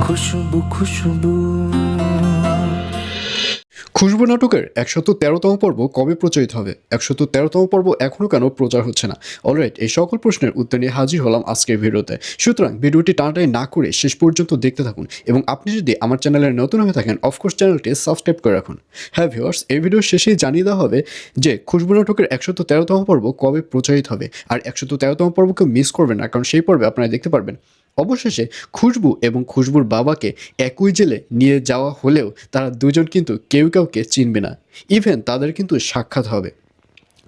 খুশবু খুশবু। খুশবু নাটকের ১১৩তম পর্ব কবে প্রচারিত হবে? ১১৩তম পর্ব এখনও কেন প্রচার হচ্ছে না? অলরাইট, এই সকল প্রশ্নের উত্তর নিয়ে হাজির হলাম আজকের ভিডিওতে। সুতরাং ভিডিওটি টানাটানি না করে শেষ পর্যন্ত দেখতে থাকুন এবং আপনি যদি আমার চ্যানেলে নতুন হয়ে থাকেন অফকোর্স চ্যানেলটি সাবস্ক্রাইব করে রাখুন। হ্যাঁ ভিউয়ার্স, এই ভিডিওর শেষেই জানিয়ে দেওয়া হবে যে খুশবু নাটকের ১১৩তম পর্ব কবে প্রচারিত হবে। আর ১১৩তম পর্বকে মিস করবেন না, কারণ সেই পর্বে আপনারা দেখতে পারবেন অবশেষে খুশবু এবং খুশবুর বাবাকে একই জেলে নিয়ে যাওয়া হলেও তারা দুজন কিন্তু কেউ কাউকে চিনবে না। ইভেন তাদের কিন্তু সাক্ষাৎ হবে,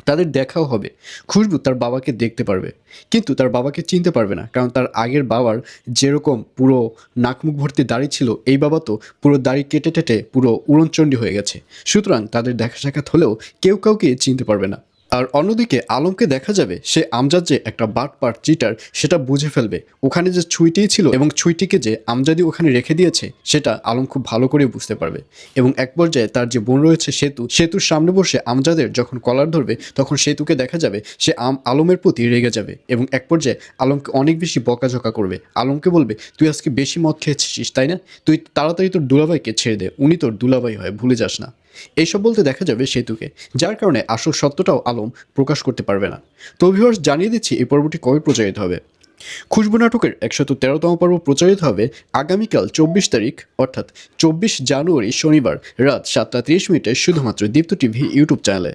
তাদের দেখাও হবে। খুশবু তার বাবাকে দেখতে পারবে কিন্তু তার বাবাকে চিনতে পারবে না, কারণ তার আগের বাবার যেরকম পুরো নাকমুখ ভর্তি দাড়ি ছিল, এই বাবা তো পুরো দাড়ি কেটে টেটে পুরো উড়নচণ্ডী হয়ে গেছে। সুতরাং তাদের দেখা সাক্ষাৎ হলেও কেউ কাউকে চিনতে পারবে না। আর অন্যদিকে আলমকে দেখা যাবে সে আমজাদ যে একটা বাটপার চিটার সেটা বুঝে ফেলবে। ওখানে যে ছুঁইটিই ছিল এবং ছুঁইটিকে যে আমজাদি ওখানে রেখে দিয়েছে সেটা আলম খুব ভালো করে বুঝতে পারবে। এবং এক পর্যায়ে তার যে বোন রয়েছে সেতুর সামনে বসে আমজাদের যখন কলার ধরবে তখন সেতুকে দেখা যাবে সে আলমের প্রতি রেগে যাবে এবং এক পর্যায়ে আলমকে অনেক বেশি বকাঝকা করবে। আলমকে বলবে, তুই আজকে বেশি মদ খেয়েছিস তাই না, তুই তাড়াতাড়ি তোর দুলাভাইকে ছেড়ে দে, উনি তোর দুলাভাই হয়, ভুলে যাস না। এইসব বলতে দেখা যাবে সেতুকে, যার কারণে আসল সত্যটাও আলম প্রকাশ করতে পারবে না। তো ভিউয়ার্স, জানিয়ে দিচ্ছি এই পর্বটি কবে প্রচারিত হবে। খুশবু নাটকের ১১৩তম পর্ব প্রচারিত হবে আগামীকাল ২৪ তারিখ অর্থাৎ ২৪ জানুয়ারি শনিবার রাত ৭টা ৩০ মিনিটে শুধুমাত্র দীপ্ত টিভি ইউটিউব চ্যানেলে।